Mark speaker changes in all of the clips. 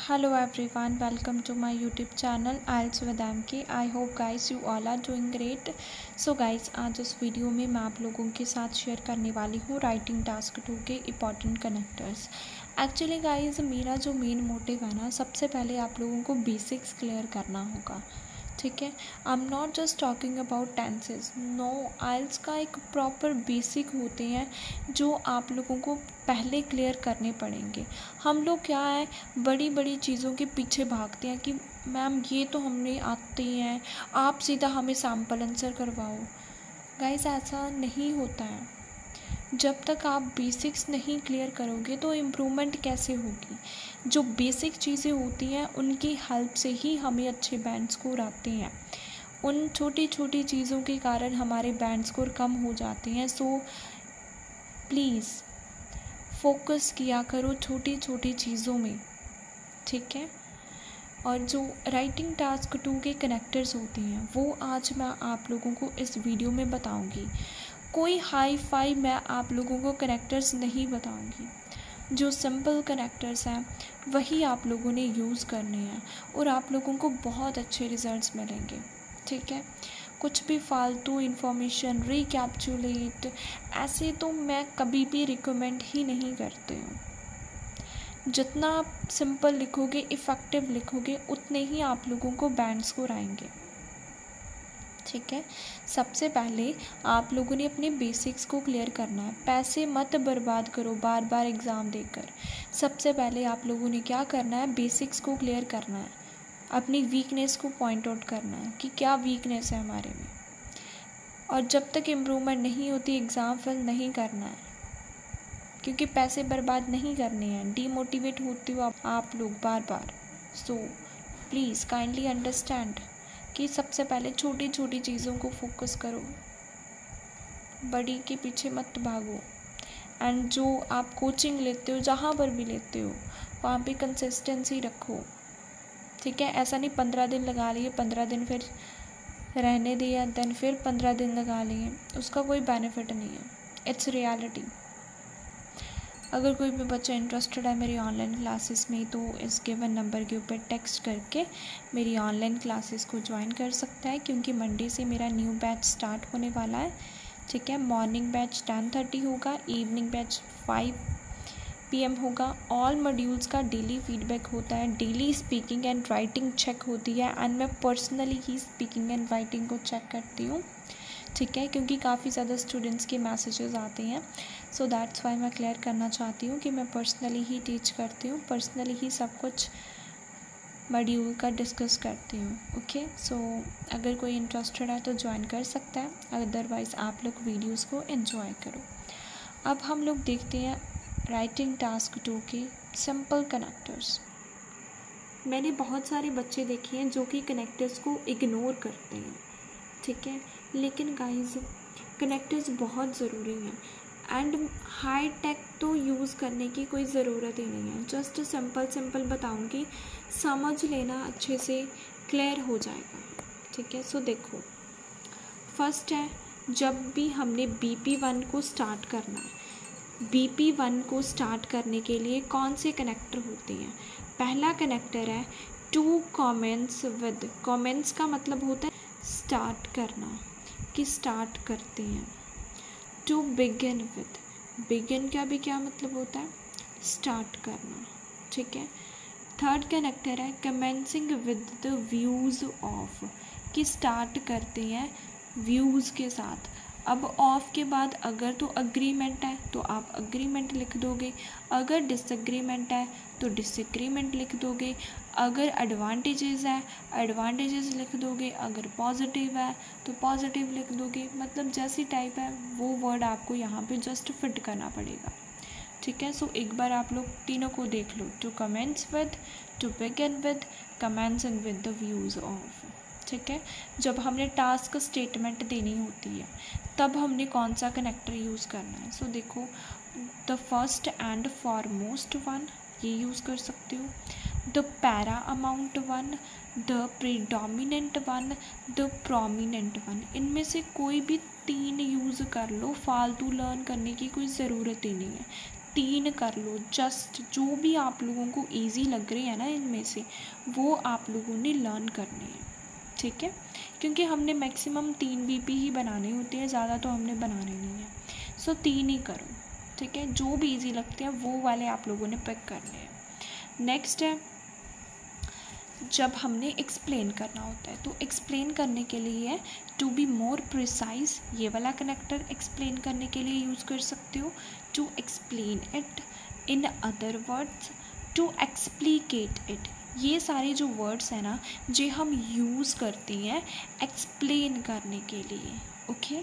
Speaker 1: Hello everyone, welcome to my YouTube channel IELTS with MK. I hope guys you all are doing great. So guys, आज इस video में मैं आप लोगों के साथ शेयर करने वाली हूँ राइटिंग टास्क 2 के इम्पॉर्टेंट कनेक्टर्स। एक्चुअली गाइज मेरा जो मेन मोटिव है ना, सबसे पहले आप लोगों को बेसिक्स क्लियर करना होगा, ठीक है। I am not just talking about tenses, no, आइल्स का एक प्रॉपर बेसिक होते हैं जो आप लोगों को पहले क्लियर करने पड़ेंगे। हम लोग क्या है, बड़ी बड़ी चीज़ों के पीछे भागते हैं कि मैम ये तो हमने आते हैं, आप सीधा हमें सैम्पल आंसर करवाओ। गाइस ऐसा नहीं होता है। जब तक आप बेसिक्स नहीं क्लियर करोगे तो इम्प्रूवमेंट कैसे होगी। जो बेसिक चीज़ें होती हैं उनकी हेल्प से ही हमें अच्छे बैंड स्कोर आते हैं। उन छोटी छोटी चीज़ों के कारण हमारे बैंड स्कोर कम हो जाते हैं। सो प्लीज़ फोकस किया करो छोटी छोटी चीज़ों में, ठीक है। और जो राइटिंग टास्क 2 के कनेक्टर्स होते हैं वो आज मैं आप लोगों को इस वीडियो में बताऊंगी। कोई हाई फाई मैं आप लोगों को कनेक्टर्स नहीं बताऊंगी। जो सिंपल कनेक्टर्स हैं वही आप लोगों ने यूज़ करने हैं और आप लोगों को बहुत अच्छे रिजल्ट्स मिलेंगे, ठीक है। कुछ भी फालतू इन्फॉर्मेशन रिकैप्चुलेट ऐसे तो मैं कभी भी रिकमेंड ही नहीं करती हूँ। जितना आप सिंपल लिखोगे, इफ़ेक्टिव लिखोगे, उतने ही आप लोगों को बैंड स्कोर आएंगे, ठीक है। सबसे पहले आप लोगों ने अपने बेसिक्स को क्लियर करना है। पैसे मत बर्बाद करो बार बार एग्ज़ाम देकर। सबसे पहले आप लोगों ने क्या करना है, बेसिक्स को क्लियर करना है। अपनी वीकनेस को पॉइंट आउट करना है कि क्या वीकनेस है हमारे में। और जब तक इम्प्रूवमेंट नहीं होती एग्ज़ाम फेल नहीं करना है, क्योंकि पैसे बर्बाद नहीं करने हैं। डीमोटिवेट होते हो आप लोग बार बार। सो प्लीज़ काइंडली अंडरस्टैंड कि सबसे पहले छोटी छोटी चीज़ों को फोकस करो, बड़ी के पीछे मत भागो। एंड जो आप कोचिंग लेते हो, जहाँ पर भी लेते हो, वहाँ पे कंसिस्टेंसी रखो, ठीक है। ऐसा नहीं 15 दिन लगा लिए, 15 दिन फिर रहने दिया, देन फिर 15 दिन लगा लिए, उसका कोई बेनिफिट नहीं है। It's reality. अगर कोई भी बच्चा इंटरेस्टेड है मेरी ऑनलाइन क्लासेस में तो इस गिवन नंबर के ऊपर टेक्स्ट करके मेरी ऑनलाइन क्लासेस को ज्वाइन कर सकता है, क्योंकि मंडे से मेरा न्यू बैच स्टार्ट होने वाला है, ठीक है। मॉर्निंग बैच 10:30 होगा, इवनिंग बैच 5 PM होगा। ऑल मॉड्यूल्स का डेली फीडबैक होता है, daily speaking and writing check होती है, एंड मैं पर्सनली ही स्पीकिंग एंड राइटिंग को चेक करती हूँ, ठीक है, क्योंकि काफ़ी ज़्यादा स्टूडेंट्स के मैसेजेस आते हैं। सो दैट्स वाई मैं क्लियर करना चाहती हूँ कि मैं पर्सनली ही टीच करती हूँ, पर्सनली ही सब कुछ मॉड्यूल का डिस्कस करती हूँ, ओके। सो अगर कोई इंटरेस्टेड है तो ज्वाइन कर सकता है, अदरवाइज़ आप लोग वीडियोस को एंजॉय करो। अब हम लोग देखते हैं राइटिंग टास्क 2 के सिंपल कनेक्टर्स। मैंने बहुत सारे बच्चे देखे हैं जो कि कनेक्टर्स को इग्नोर करते हैं, ठीक है। लेकिन गाइस कनेक्टर्स बहुत ज़रूरी हैं एंड हाई टेक तो यूज़ करने की कोई ज़रूरत ही नहीं है। जस्ट सिंपल बताऊंगी, समझ लेना, अच्छे से क्लियर हो जाएगा, ठीक है। सो देखो, फर्स्ट है, जब भी हमने BP1 को स्टार्ट करना है, BP1 को स्टार्ट करने के लिए कौन से कनेक्टर होते हैं। पहला कनेक्टर है टू कमेंट्स विद। कमेंट्स का मतलब होता है स्टार्ट करना, कि स्टार्ट करते हैं। टू बिगिन विद, बिगिन का भी क्या मतलब होता है, स्टार्ट करना, ठीक है। थर्ड कनेक्टर है commencing with the views of, कि स्टार्ट करते हैं व्यूज़ के साथ। अब ऑफ के बाद अगर तो अग्रीमेंट है तो आप अग्रीमेंट लिख दोगे, अगर डिसएग्रीमेंट है तो डिसएग्रीमेंट लिख दोगे, अगर एडवांटेजेस है एडवांटेजेस लिख दोगे, अगर पॉजिटिव है तो पॉजिटिव लिख दोगे। मतलब जैसी टाइप है वो वर्ड आपको यहाँ पे जस्ट फिट करना पड़ेगा, ठीक है। सो एक बार आप लोग तीनों को देख लो, to commence with, to begin with, commencing with the views of, ठीक है। जब हमने टास्क स्टेटमेंट देनी होती है तब हमने कौन सा कनेक्टर यूज़ करना है। सो देखो, the first and foremost one, ये यूज़ कर सकते हो। The para amount one, the predominant one, the prominent one. इनमें से कोई भी 3 यूज़ कर लो, फालतू लर्न करने की कोई ज़रूरत ही नहीं है। 3 कर लो, जस्ट जो भी आप लोगों को ईजी लग रही है ना इनमें से वो आप लोगों ने लर्न करनी है, ठीक है, क्योंकि हमने मैक्सिमम 3 बीपी ही बनाने होते हैं, ज़्यादा तो हमने बनाने नहीं है। सो 3 ही करो, ठीक है, जो भी ईजी लगते हैं वो वाले आप लोगों ने पिक करने हैं। नेक्स्ट है जब हमने एक्सप्लेन करना होता है, तो एक्सप्लेन करने के लिए टू बी मोर प्रिसाइज ये वाला कनेक्टर एक्सप्लेन करने के लिए यूज़ कर सकते हो। To explain it, in other words to explicate it, ये सारे जो वर्ड्स हैं ना जो हम यूज़ करते हैं एक्सप्लेन करने के लिए। ओके,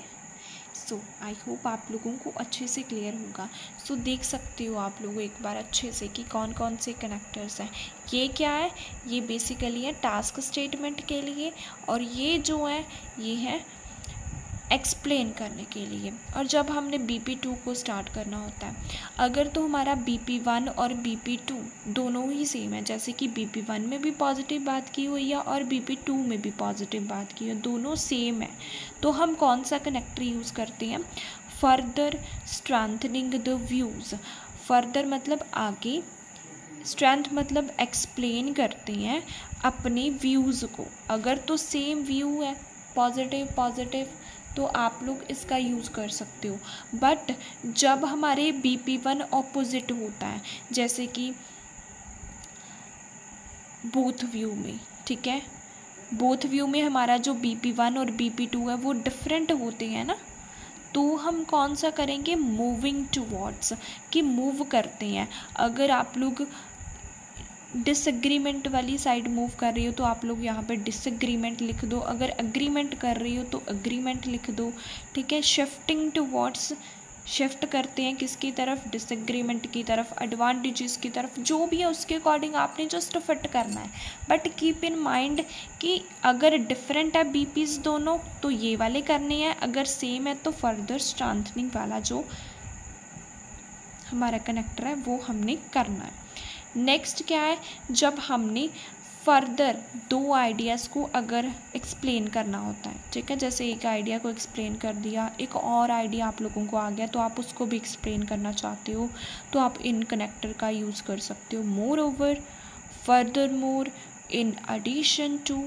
Speaker 1: सो आई होप आप लोगों को अच्छे से क्लियर होगा। सो देख सकते हो आप लोग एक बार अच्छे से कि कौन कौन से कनेक्टर्स हैं। ये क्या है, ये बेसिकली है टास्क स्टेटमेंट के लिए, और ये जो है ये है एक्सप्लेन करने के लिए। और जब हमने BP2 को स्टार्ट करना होता है, अगर तो हमारा BP1 और BP2 दोनों ही सेम है, जैसे कि BP1 में भी पॉजिटिव बात की हुई है और BP2 में भी पॉजिटिव बात की है, दोनों सेम है, तो हम कौन सा कनेक्टर यूज़ करते हैं, further strengthening the views. Further मतलब आगे, स्ट्रेंथ मतलब एक्सप्लेन करते हैं अपने व्यूज़ को। अगर तो सेम व्यू है पॉजिटिव पॉजिटिव तो आप लोग इसका यूज़ कर सकते हो। बट जब हमारे BP1 ऑपोजिट होता है, जैसे कि बोथ व्यू में, ठीक है, बोथ व्यू में हमारा जो BP1 और BP2 है वो डिफरेंट होते हैं ना, तो हम कौन सा करेंगे, मूविंग टूवर्ड्स, कि मूव करते हैं। अगर आप लोग डिसएग्रीमेंट वाली साइड मूव कर रही हो तो आप लोग यहाँ पे डिसएग्रीमेंट लिख दो, अगर अग्रीमेंट कर रही हो तो अग्रीमेंट लिख दो, ठीक है। शिफ्टिंग टूवर्ड्स, शिफ्ट करते हैं किसकी तरफ, डिसएग्रीमेंट की तरफ, एडवांटेजेस की तरफ, जो भी है उसके अकॉर्डिंग आपने जस्ट फिट करना है। बट कीप इन माइंड कि अगर डिफरेंट है बीपीज दोनों तो ये वाले करने हैं, अगर सेम है तो फर्दर स्ट्रेंथनिंग वाला जो हमारा कनेक्टर है वो हमने करना है। नेक्स्ट क्या है, जब हमने फर्दर 2 आइडियाज़ को अगर एक्सप्लेन करना होता है, ठीक है, जैसे एक आइडिया को एक्सप्लेन कर दिया, एक और आइडिया आप लोगों को आ गया तो आप उसको भी एक्सप्लेन करना चाहते हो तो आप इन कनेक्टर का यूज़ कर सकते हो। Moreover, furthermore, in addition to,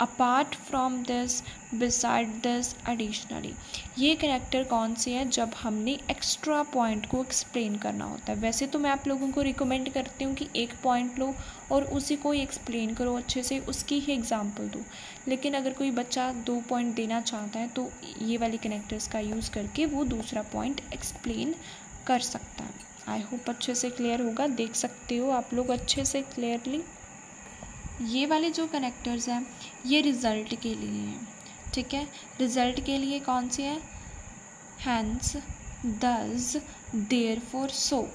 Speaker 1: apart from this, beside this, additionally. ये कनेक्टर कौन से हैं, जब हमने एक्स्ट्रा पॉइंट को एक्सप्लेन करना होता है। वैसे तो मैं आप लोगों को रिकमेंड करती हूँ कि एक पॉइंट लो और उसी को ही एक्सप्लेन करो अच्छे से, उसकी ही एग्जांपल दो, लेकिन अगर कोई बच्चा 2 पॉइंट देना चाहता है तो ये वाली कनेक्टर्स का यूज़ करके वो दूसरा पॉइंट एक्सप्लेन कर सकता है। आई होप अच्छे से क्लियर होगा, देख सकते हो आप लोग अच्छे से क्लियरली। ये वाले जो कनेक्टर्स हैं ये रिज़ल्ट के लिए हैं, ठीक है। रिज़ल्ट के लिए कौन से हैं, हैंस, दस, देयरफॉर, सो,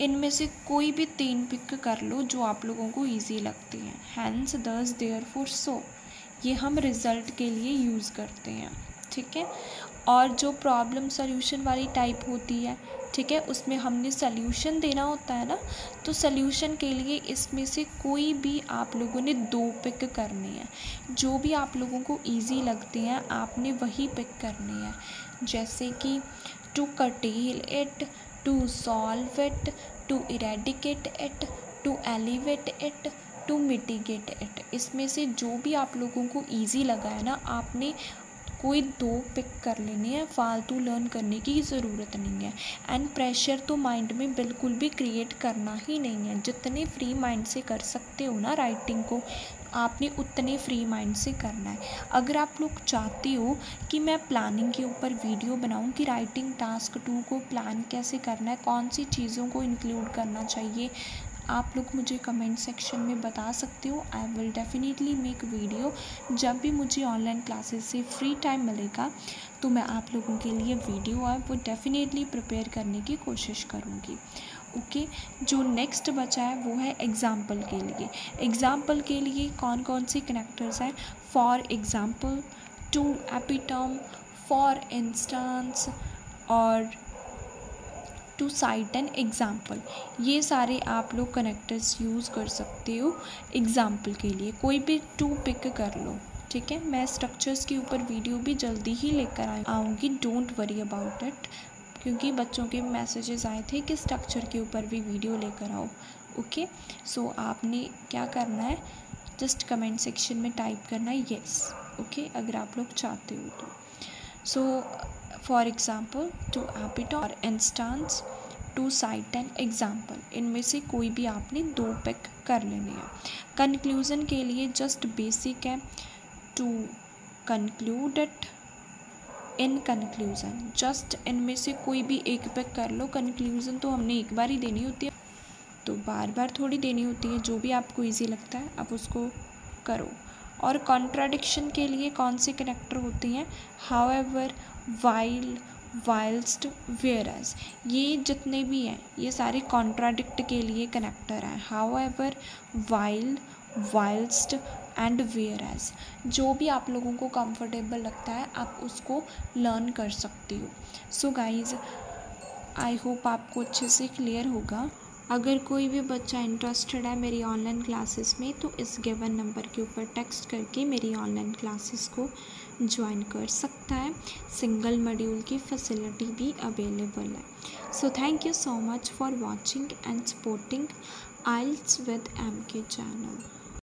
Speaker 1: इनमें से कोई भी 3 पिक कर लो जो आप लोगों को इजी लगती हैं। हैंस, दस, देयरफॉर, सो, ये हम रिज़ल्ट के लिए यूज़ करते हैं, ठीक है। और जो प्रॉब्लम सॉल्यूशन वाली टाइप होती है, ठीक है, उसमें हमने सल्यूशन देना होता है ना, तो सल्यूशन के लिए इसमें से कोई भी आप लोगों ने 2 पिक करने हैं, जो भी आप लोगों को इजी लगते हैं आपने वही पिक करने हैं, जैसे कि to curtail it, to solve it, to eradicate it, to elevate it, to mitigate it. इसमें से जो भी आप लोगों को ईजी लगा है ना, आपने कोई 2 पिक कर लेने हैं, फालतू लर्न करने की ज़रूरत नहीं है। एंड प्रेशर तो माइंड में बिल्कुल भी क्रिएट करना ही नहीं है। जितने फ्री माइंड से कर सकते हो ना राइटिंग को, आपने उतने फ्री माइंड से करना है। अगर आप लोग चाहते हो कि मैं प्लानिंग के ऊपर वीडियो बनाऊं कि राइटिंग टास्क 2 को प्लान कैसे करना है, कौन सी चीज़ों को इंक्लूड करना चाहिए, आप लोग मुझे कमेंट सेक्शन में बता सकते हो। I will definitely make video. जब भी मुझे ऑनलाइन क्लासेस से फ्री टाइम मिलेगा तो मैं आप लोगों के लिए वीडियो है वो डेफिनेटली प्रिपेयर करने की कोशिश करूँगी। ओके, जो नेक्स्ट बचा है वो है एग्ज़ाम्पल के लिए। एग्ज़ाम्पल के लिए कौन कौन सी कनेक्टर्स हैं, for example, to epitome, for instance और टू साइट एन एग्ज़ाम्पल। ये सारे आप लोग कनेक्टर्स यूज़ कर सकते हो एग्ज़ाम्पल के लिए। कोई भी 2 पिक कर लो, ठीक है। मैं स्ट्रक्चर्स के ऊपर वीडियो भी जल्दी ही लेकर आऊँगी, डोंट वरी अबाउट इट, क्योंकि बच्चों के मैसेजेस आए थे कि स्ट्रक्चर के ऊपर भी वीडियो लेकर आओ। ओके, सो आपने क्या करना है, जस्ट कमेंट सेक्शन में टाइप करना है येस। ओके, अगर आप लोग चाहते हो तो। सो फॉर एग्ज़ाम्पल टू एपिट और instance to cite an example, इनमें से कोई भी आपने 2 पिक कर लेने हैं। कंक्लूज़न के लिए जस्ट बेसिक है, to conclude it in conclusion, just इनमें से कोई भी एक पिक कर लो। कंक्लूज़न तो हमने एक बार ही देनी होती है, तो बार बार थोड़ी देनी होती है। जो भी आपको ईजी लगता है आप उसको करो। और कॉन्ट्राडिक्शन के लिए कौन से कनेक्टर होते हैं, हाउएवर, वाइल, वाइल्स्ट, वेयरएज, ये जितने भी हैं ये सारे कॉन्ट्राडिक्ट के लिए कनेक्टर हैं। However, while, whilst and whereas, जो भी आप लोगों को कंफर्टेबल लगता है आप उसको लर्न कर सकते हो। सो गाइज, आई होप आपको अच्छे से क्लियर होगा। अगर कोई भी बच्चा इंटरेस्टेड है मेरी ऑनलाइन क्लासेस में तो इस गिवन नंबर के ऊपर टेक्स्ट करके मेरी ऑनलाइन क्लासेस को ज्वाइन कर सकता है। सिंगल मॉड्यूल की फैसिलिटी भी अवेलेबल है। So thank you so much for watching and supporting IELTS with MK channel.